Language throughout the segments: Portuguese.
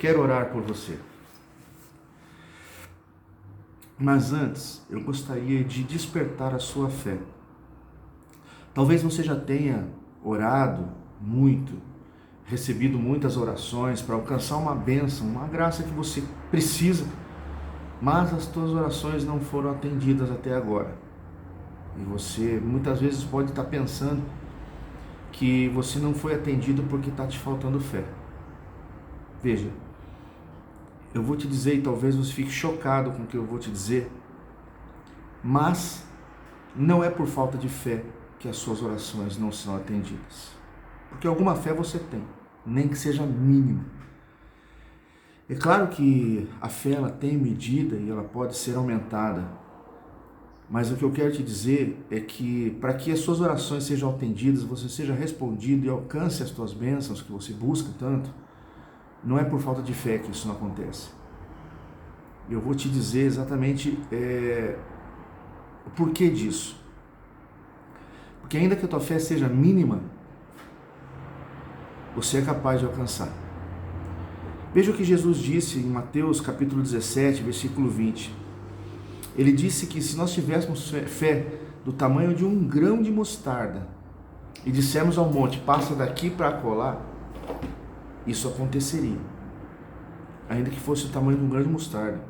quero orar por você. Mas antes, eu gostaria de despertar a sua fé. Talvez você já tenha orado muito, recebido muitas orações para alcançar uma bênção, uma graça que você precisa, mas as tuas orações não foram atendidas até agora. E você muitas vezes pode estar pensando que você não foi atendido porque está te faltando fé. Veja, eu vou te dizer, e talvez você fique chocado com o que eu vou te dizer, mas não é por falta de fé que as suas orações não são atendidas. Porque alguma fé você tem, nem que seja mínima. É claro que a fé ela tem medida e ela pode ser aumentada, mas o que eu quero te dizer é que para que as suas orações sejam atendidas, você seja respondido e alcance as tuas bênçãos que você busca tanto, não é por falta de fé que isso não acontece. Eu vou te dizer exatamente o porquê disso. Porque ainda que a tua fé seja mínima, você é capaz de alcançar. Veja o que Jesus disse em Mateus capítulo 17, versículo 20. Ele disse que se nós tivéssemos fé do tamanho de um grão de mostarda e dissermos ao monte, passa daqui para acolá, isso aconteceria. Ainda que fosse o tamanho de um grão de mostarda.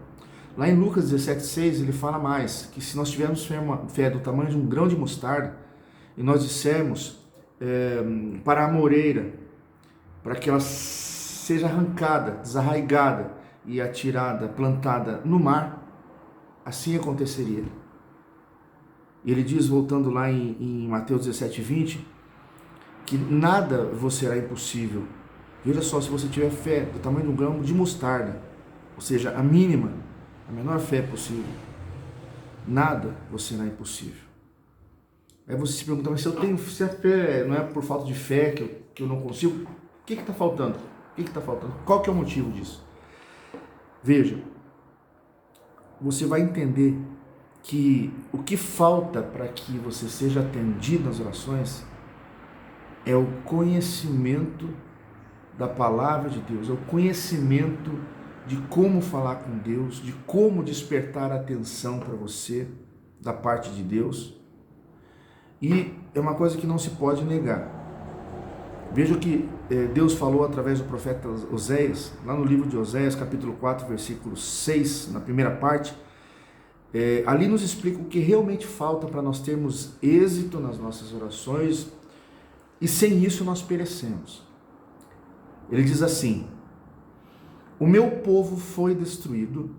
Lá em Lucas 17,6 ele fala mais, que se nós tivermos fé do tamanho de um grão de mostarda e nós dissermos para a amoreira, para que ela seja arrancada, desarraigada e atirada, plantada no mar, assim aconteceria. E ele diz, voltando lá em Mateus 17,20, que nada vos será impossível. Veja só, se você tiver fé do tamanho de um grão de mostarda, ou seja, a mínima, a menor fé possível, nada vos será impossível. Aí você se pergunta, mas se a fé não é por falta de fé que eu não consigo, o que está faltando? O que está faltando? Qual que é o motivo disso? Veja, você vai entender que o que falta para que você seja atendido nas orações é o conhecimento da palavra de Deus, é o conhecimento de como falar com Deus, de como despertar a atenção para você da parte de Deus. E é uma coisa que não se pode negar. Veja o que Deus falou através do profeta Oséias, lá no livro de Oséias, capítulo 4, versículo 6, na primeira parte. Ali nos explica o que realmente falta para nós termos êxito nas nossas orações, e sem isso nós perecemos. Ele diz assim: o meu povo foi destruído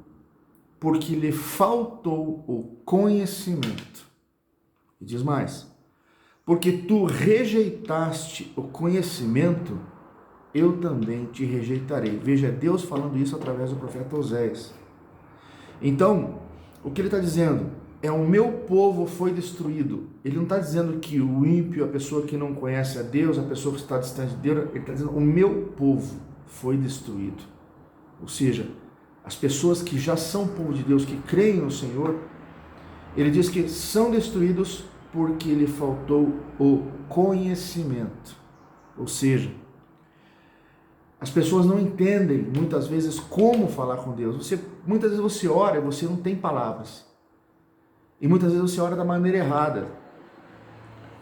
porque lhe faltou o conhecimento. E diz mais: porque tu rejeitaste o conhecimento, eu também te rejeitarei. Veja, Deus falando isso através do profeta Oséias. Então, o que ele está dizendo é: o meu povo foi destruído. Ele não está dizendo que o ímpio, a pessoa que não conhece a Deus, a pessoa que está distante de Deus, ele está dizendo: o meu povo foi destruído. Ou seja, as pessoas que já são povo de Deus, que creem no Senhor, ele diz que são destruídos porque lhe faltou o conhecimento. Ou seja, as pessoas não entendem muitas vezes como falar com Deus. Muitas vezes você ora e você não tem palavras. E muitas vezes você ora da maneira errada.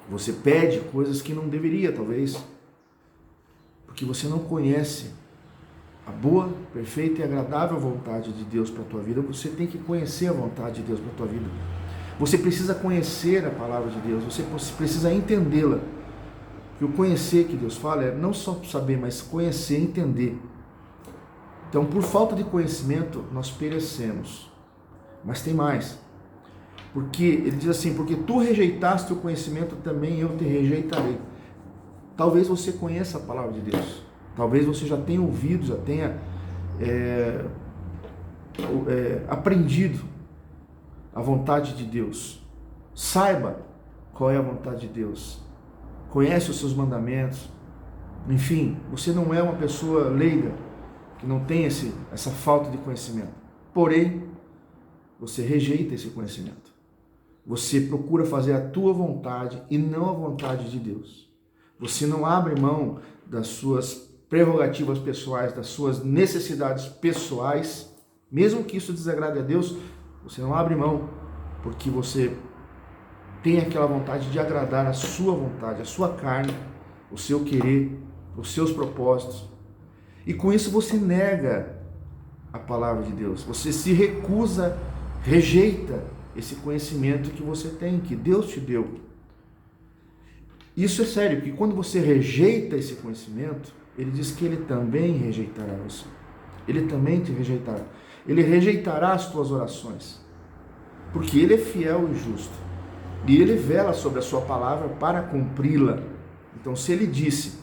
Você pede coisas que não deveria, talvez. Porque você não conhece a boa, perfeita e agradável vontade de Deus para a tua vida. Você tem que conhecer a vontade de Deus para a tua vida. Você precisa conhecer a palavra de Deus, você precisa entendê-la. E o conhecer que Deus fala é não só saber, mas conhecer, entender. Então, por falta de conhecimento, nós perecemos. Mas tem mais. Porque ele diz assim: porque tu rejeitaste o conhecimento, também eu te rejeitarei. Talvez você conheça a palavra de Deus. Talvez você já tenha ouvido, já tenha aprendido a vontade de Deus. Saiba qual é a vontade de Deus. Conhece os seus mandamentos. Enfim, você não é uma pessoa leiga que não tem essa falta de conhecimento. Porém, você rejeita esse conhecimento. Você procura fazer a tua vontade e não a vontade de Deus. Você não abre mão das suas prerrogativas pessoais, das suas necessidades pessoais, mesmo que isso desagrade a Deus, você não abre mão, porque você tem aquela vontade de agradar a sua vontade, a sua carne, o seu querer, os seus propósitos. E com isso você nega a palavra de Deus, você se recusa, rejeita esse conhecimento que você tem, que Deus te deu. Isso é sério, porque quando você rejeita esse conhecimento, ele diz que ele também rejeitará você. Ele também te rejeitará. Ele rejeitará as tuas orações, porque ele é fiel e justo. E ele vela sobre a sua palavra para cumpri-la. Então, se ele disse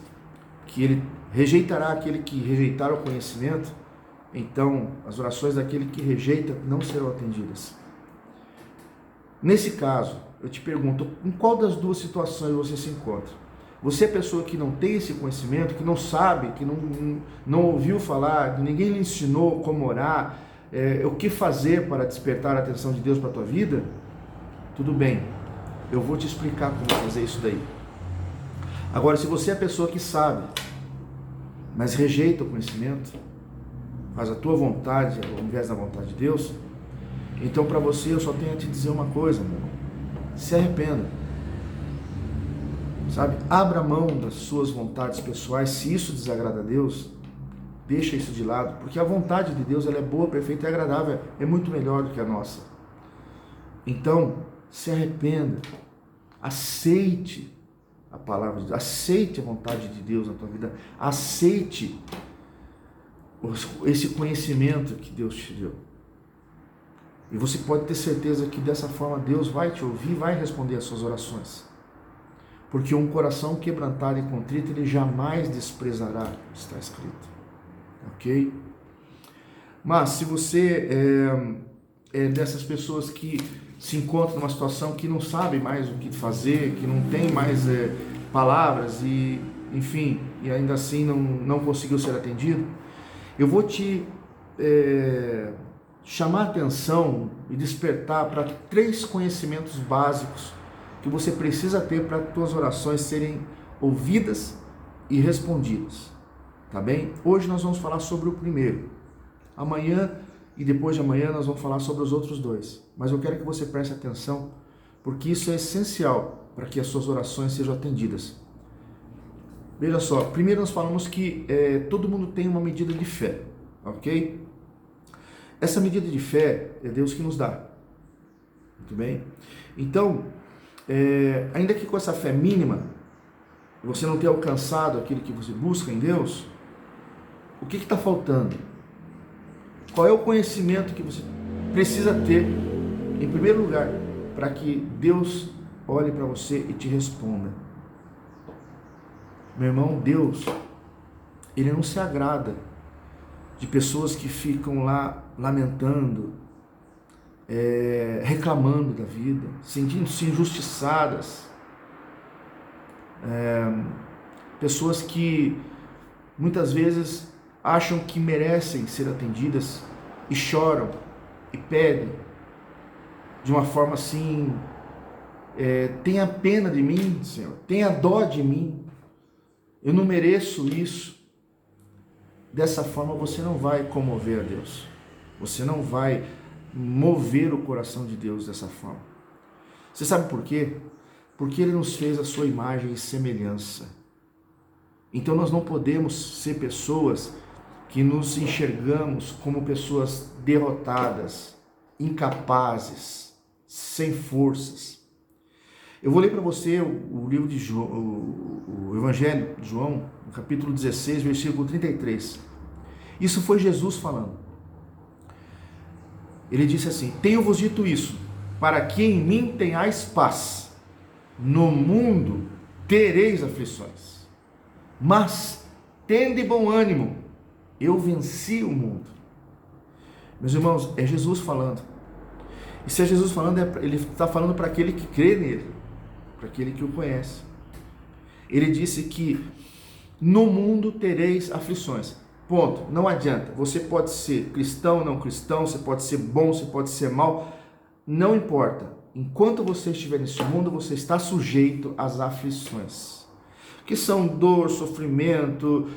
que ele rejeitará aquele que rejeitar o conhecimento, então as orações daquele que rejeita não serão atendidas. Nesse caso, eu te pergunto, em qual das duas situações você se encontra? Você é pessoa que não tem esse conhecimento, que não sabe, que não ouviu falar, que ninguém lhe ensinou como orar, o que fazer para despertar a atenção de Deus para a tua vida? Tudo bem, eu vou te explicar como fazer isso daí. Agora, se você é a pessoa que sabe, mas rejeita o conhecimento, faz a tua vontade ao invés da vontade de Deus, então para você eu só tenho a te dizer uma coisa, meu irmão. Se arrependa. Sabe? Abra mão das suas vontades pessoais. Se isso desagrada a Deus, deixa isso de lado, porque a vontade de Deus ela é boa, perfeita e agradável, é muito melhor do que a nossa. Então, se arrependa. Aceite a palavra de Deus, aceite a vontade de Deus na tua vida, aceite esse conhecimento que Deus te deu. E você pode ter certeza que dessa forma Deus vai te ouvir, vai responder às suas orações. Porque um coração quebrantado e contrito, ele jamais desprezará, está escrito. Ok? Mas se você é dessas pessoas que se encontram numa situação que não sabe mais o que fazer, que não tem mais palavras e, enfim, e ainda assim não conseguiu ser atendido, eu vou te chamar a atenção e despertar para 3 conhecimentos básicos que você precisa ter para as tuas orações serem ouvidas e respondidas, tá bem? Hoje nós vamos falar sobre o primeiro. Amanhã e depois de amanhã nós vamos falar sobre os outros 2. Mas eu quero que você preste atenção, porque isso é essencial para que as suas orações sejam atendidas. Veja só, primeiro nós falamos que todo mundo tem uma medida de fé, ok? Essa medida de fé é Deus que nos dá, muito bem? Então, ainda que com essa fé mínima, você não tenha alcançado aquilo que você busca em Deus, o que está faltando? Qual é o conhecimento que você precisa ter, em primeiro lugar, para que Deus olhe para você e te responda? Meu irmão, Deus, Ele não se agrada de pessoas que ficam lá lamentando, reclamando da vida, sentindo-se injustiçadas, pessoas que muitas vezes acham que merecem ser atendidas e choram e pedem de uma forma assim, tenha pena de mim, Senhor, tenha dó de mim, eu não mereço isso. Dessa forma você não vai comover a Deus, você não vai mover o coração de Deus dessa forma. Você sabe por quê? Porque Ele nos fez a sua imagem e semelhança. Então nós não podemos ser pessoas que nos enxergamos como pessoas derrotadas, incapazes, sem forças. Eu vou ler para você o livro de João, o Evangelho de João, no capítulo 16, versículo 33. Isso foi Jesus falando. Ele disse assim: tenho-vos dito isso, para que em mim tenhais paz. No mundo tereis aflições, mas tende bom ânimo, eu venci o mundo. Meus irmãos, é Jesus falando. E se é Jesus falando, Ele está falando para aquele que crê nele, para aquele que o conhece. Ele disse que no mundo tereis aflições. Ponto. Não adianta. Você pode ser cristão, não cristão, você pode ser bom, você pode ser mau. Não importa. Enquanto você estiver nesse mundo, você está sujeito às aflições. que são dor, sofrimento,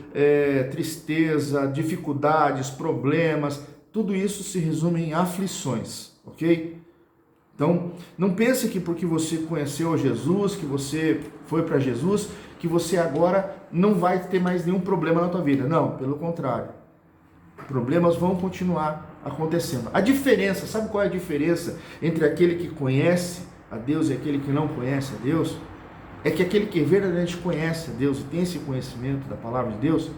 tristeza, dificuldades, problemas, tudo isso se resume em aflições, ok? Então, não pense que porque você conheceu Jesus, que você foi para Jesus, que você agora não vai ter mais nenhum problema na tua vida. Não, pelo contrário. Problemas vão continuar acontecendo. A diferença, sabe qual é a diferença entre aquele que conhece a Deus e aquele que não conhece a Deus? É que aquele que verdadeiramente conhece a Deus e tem esse conhecimento da palavra de Deus,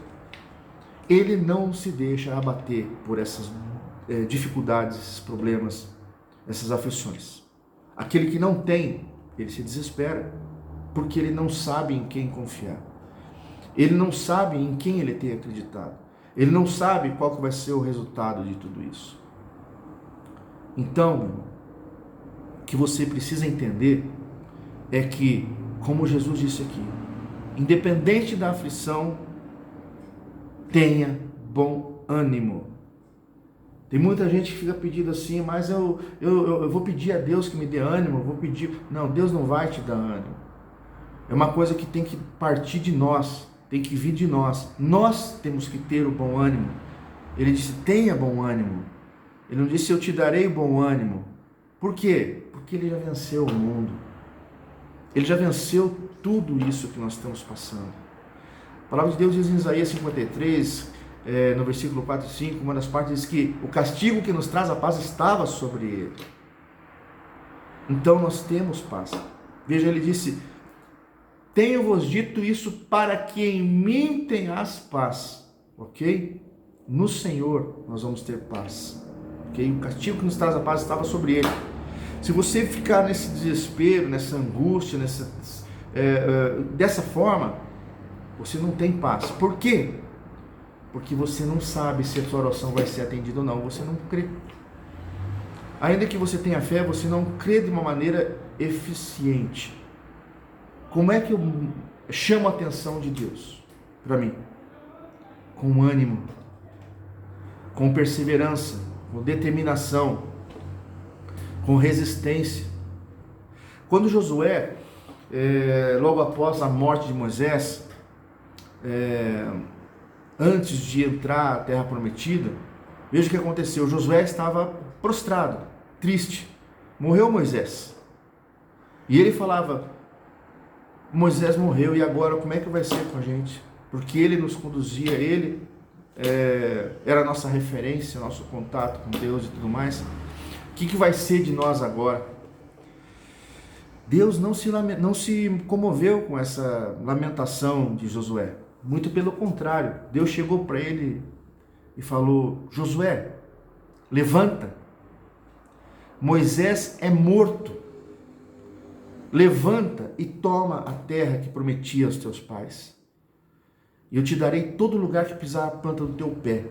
ele não se deixa abater por essas dificuldades, esses problemas, essas aflições. Aquele que não tem, ele se desespera, porque ele não sabe em quem confiar. Ele não sabe em quem ele tem acreditado. Ele não sabe qual que vai ser o resultado de tudo isso. Então, meu irmão, o que você precisa entender é que, como Jesus disse aqui, independente da aflição, tenha bom ânimo. Tem muita gente que fica pedindo assim, mas eu vou pedir a Deus que me dê ânimo, eu vou pedir... Não, Deus não vai te dar ânimo. É uma coisa que tem que partir de nós, tem que vir de nós. Nós temos que ter o bom ânimo. Ele disse, tenha bom ânimo. Ele não disse, eu te darei bom ânimo. Por quê? Porque ele já venceu o mundo. Ele já venceu tudo isso que nós estamos passando. A palavra de Deus diz em Isaías 53, no versículo 4 e 5, uma das partes diz que o castigo que nos traz a paz estava sobre ele. Então nós temos paz. Veja, ele disse, tenho-vos dito isso para que em mim tenhas paz. Ok? No Senhor nós vamos ter paz. Ok? O castigo que nos traz a paz estava sobre ele. Se você ficar nesse desespero, nessa angústia, dessa forma, você não tem paz. Por quê? Porque você não sabe se a sua oração vai ser atendida ou não. Você não crê. Ainda que você tenha fé, você não crê de uma maneira eficiente. Como é que eu chamo a atenção de Deus para mim? Com ânimo, com perseverança, com determinação, com resistência. Quando Josué, logo após a morte de Moisés, antes de entrar à terra prometida, veja o que aconteceu. Josué estava prostrado, triste. Morreu Moisés. E ele falava, Moisés morreu, e agora como é que vai ser com a gente? Porque ele nos conduzia, ele era a nossa referência, nosso contato com Deus e tudo mais. O que vai ser de nós agora? Deus não se comoveu com essa lamentação de Josué. Muito pelo contrário, Deus chegou para ele e falou, Josué, levanta, Moisés é morto, levanta e toma a terra que prometi aos teus pais, e eu te darei todo lugar que pisar a planta do teu pé.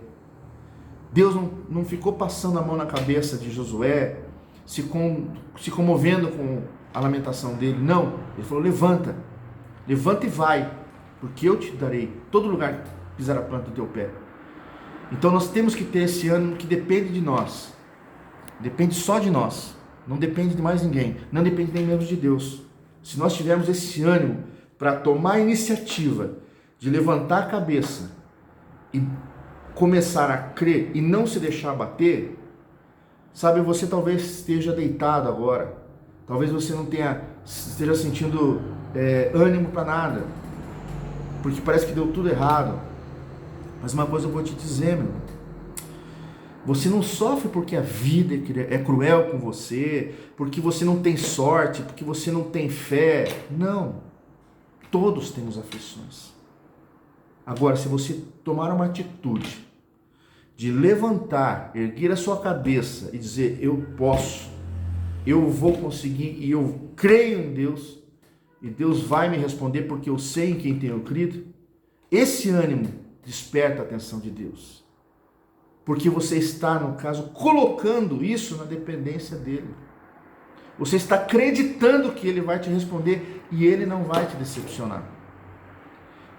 Deus não ficou passando a mão na cabeça de Josué, se comovendo com a lamentação dele, não, ele falou, levanta e vai, porque eu te darei todo lugar que pisar a planta do teu pé. Então nós temos que ter esse ânimo que depende de nós, depende só de nós, não depende de mais ninguém, não depende nem mesmo de Deus. Se nós tivermos esse ânimo para tomar a iniciativa de levantar a cabeça e começar a crer e não se deixar abater, sabe, você talvez esteja deitado agora, talvez você não esteja sentindo ânimo para nada, porque parece que deu tudo errado. Mas uma coisa eu vou te dizer, meu irmão, você não sofre porque a vida é cruel com você, porque você não tem sorte, porque você não tem fé. Não, todos temos aflições. Agora, se você tomar uma atitude de levantar, erguer a sua cabeça e dizer, eu posso, eu vou conseguir e eu creio em Deus, e Deus vai me responder porque eu sei em quem tenho crido, esse ânimo desperta a atenção de Deus. Porque você está, no caso, colocando isso na dependência dele. Você está acreditando que ele vai te responder e ele não vai te decepcionar.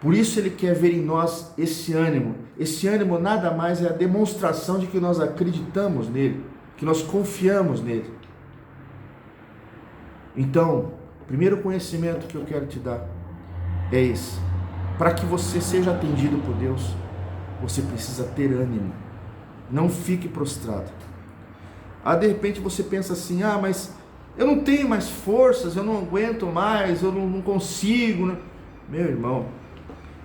Por isso ele quer ver em nós esse ânimo. Esse ânimo nada mais é a demonstração de que nós acreditamos nele, que nós confiamos nele. Então, o primeiro conhecimento que eu quero te dar é esse. Para que você seja atendido por Deus, você precisa ter ânimo. Não fique prostrado. De repente você pensa assim, mas eu não tenho mais forças, eu não aguento mais, eu não consigo. Né? Meu irmão,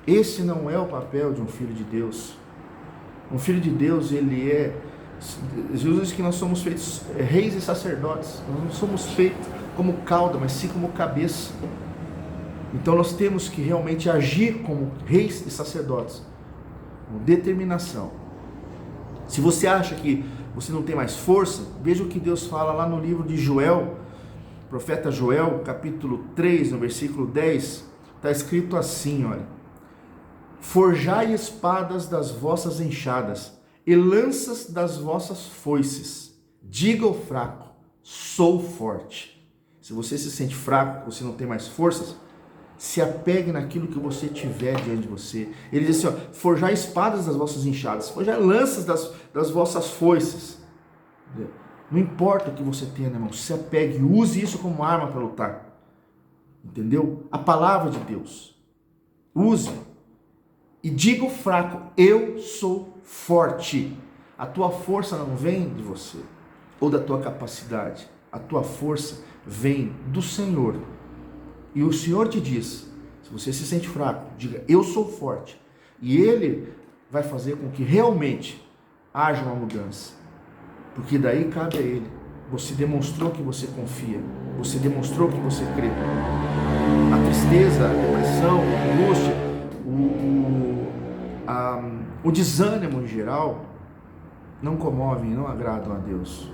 esse não é o papel de um filho de Deus. Um filho de Deus, Jesus diz que nós somos feitos reis e sacerdotes. Nós não somos feitos como cauda, mas sim como cabeça. Então nós temos que realmente agir como reis e sacerdotes, com determinação. Se você acha que você não tem mais força, veja o que Deus fala lá no livro de Joel, profeta Joel, capítulo 3, no versículo 10, está escrito assim, olha: forjai espadas das vossas enxadas e lanças das vossas foices. Diga ao fraco, sou forte. Se você se sente fraco, você não tem mais forças, se apegue naquilo que você tiver diante de você. Ele diz assim, forjai espadas das vossas enxadas, forjai lanças das vossas foices. Não importa o que você tenha, irmão, se apegue, use isso como arma para lutar. Entendeu? A palavra de Deus. Use. E diga ao fraco, eu sou forte. A tua força não vem de você ou da tua capacidade. A tua força vem do Senhor. E o Senhor te diz, se você se sente fraco, diga, eu sou forte. E Ele vai fazer com que realmente haja uma mudança. Porque daí cabe a Ele. Você demonstrou que você confia. Você demonstrou que você crê. A tristeza, a depressão, a angústia, o desânimo em geral, não comovem, não agradam a Deus.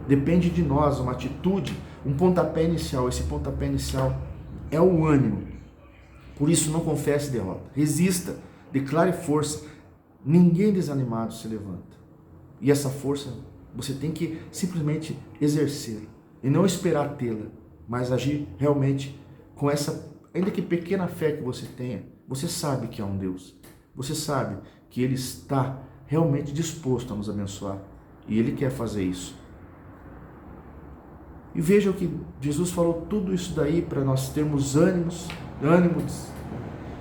Depende de nós, uma atitude, um pontapé inicial. Esse pontapé inicial é o ânimo. Por isso não confesse derrota. Resista, declare força. Ninguém desanimado se levanta. E essa força você tem que simplesmente exercer. E não esperar tê-la, mas agir realmente com essa, ainda que pequena fé que você tenha. Você sabe que há um Deus. Você sabe que Ele está realmente disposto a nos abençoar. E Ele quer fazer isso. E vejam que Jesus falou tudo isso daí para nós termos ânimos,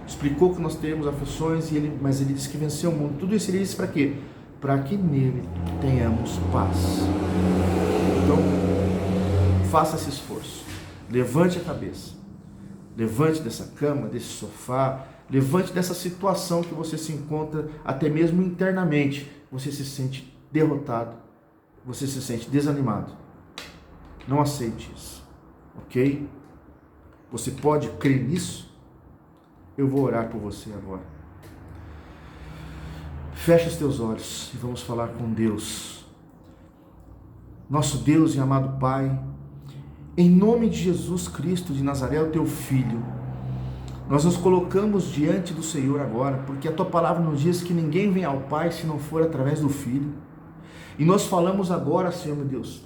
explicou que nós teremos aflições, mas Ele disse que venceu o mundo. Tudo isso Ele disse para quê? Para que nele tenhamos paz. Então, faça esse esforço. Levante a cabeça. Levante dessa cama, desse sofá. Levante dessa situação que você se encontra, até mesmo internamente. Você se sente derrotado. Você se sente desanimado. Não aceite isso. Ok? Você pode crer nisso? Eu vou orar por você agora. Feche os teus olhos e vamos falar com Deus. Nosso Deus e amado Pai, em nome de Jesus Cristo de Nazaré, o teu Filho, nós nos colocamos diante do Senhor agora, porque a tua palavra nos diz que ninguém vem ao Pai se não for através do Filho. E nós falamos agora, Senhor meu Deus,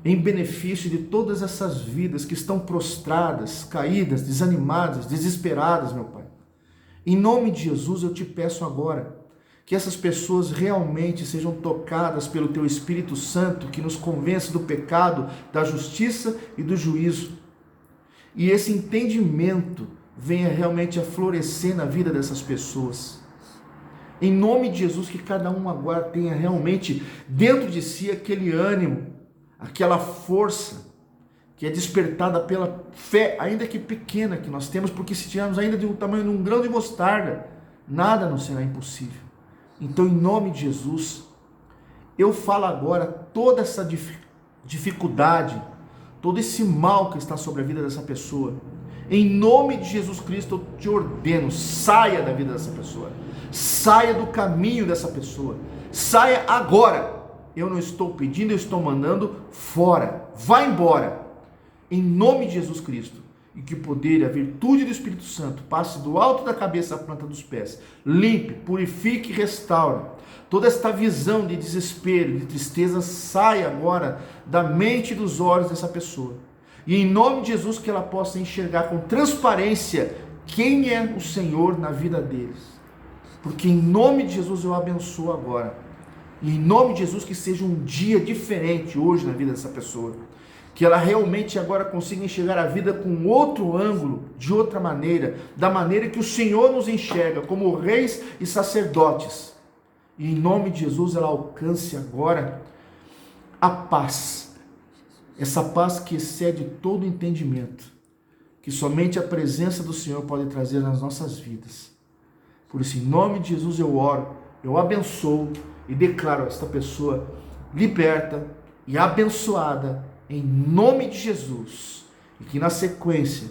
em benefício de todas essas vidas que estão prostradas, caídas, desanimadas, desesperadas, meu Pai. Em nome de Jesus eu te peço agora, que essas pessoas realmente sejam tocadas pelo Teu Espírito Santo, que nos convence do pecado, da justiça e do juízo. E esse entendimento venha realmente a florescer na vida dessas pessoas. Em nome de Jesus, que cada um agora tenha realmente dentro de si aquele ânimo, aquela força que é despertada pela fé, ainda que pequena, que nós temos, porque se tivermos ainda de um tamanho de um grão de mostarda, nada nos será impossível. Então, em nome de Jesus, eu falo agora toda essa dificuldade, todo esse mal que está sobre a vida dessa pessoa. Em nome de Jesus Cristo, eu te ordeno, saia da vida dessa pessoa. Saia do caminho dessa pessoa. Saia agora. Eu não estou pedindo, eu estou mandando fora. Vá embora. Em nome de Jesus Cristo. E que o poder e a virtude do Espírito Santo passe do alto da cabeça à planta dos pés. Limpe, purifique e restaure. Toda esta visão de desespero, de tristeza, saia agora da mente e dos olhos dessa pessoa. E em nome de Jesus que ela possa enxergar com transparência quem é o Senhor na vida deles. Porque em nome de Jesus eu abençoo agora. E em nome de Jesus que seja um dia diferente hoje na vida dessa pessoa. que ela realmente agora consiga enxergar a vida com outro ângulo, de outra maneira, da maneira que o Senhor nos enxerga, como reis e sacerdotes. E em nome de Jesus ela alcance agora a paz, essa paz que excede todo entendimento, que somente a presença do Senhor pode trazer nas nossas vidas. Por isso, em nome de Jesus eu oro, eu abençoo e declaro esta pessoa liberta e abençoada em nome de Jesus. E que na sequência,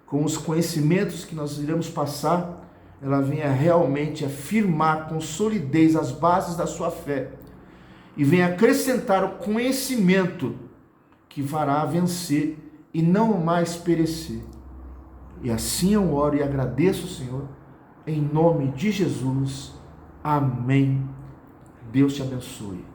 com os conhecimentos que nós iremos passar, ela venha realmente afirmar com solidez as bases da sua fé e venha acrescentar o conhecimento que fará vencer e não mais perecer. E assim eu oro e agradeço, Senhor, em nome de Jesus. Amém. Deus te abençoe.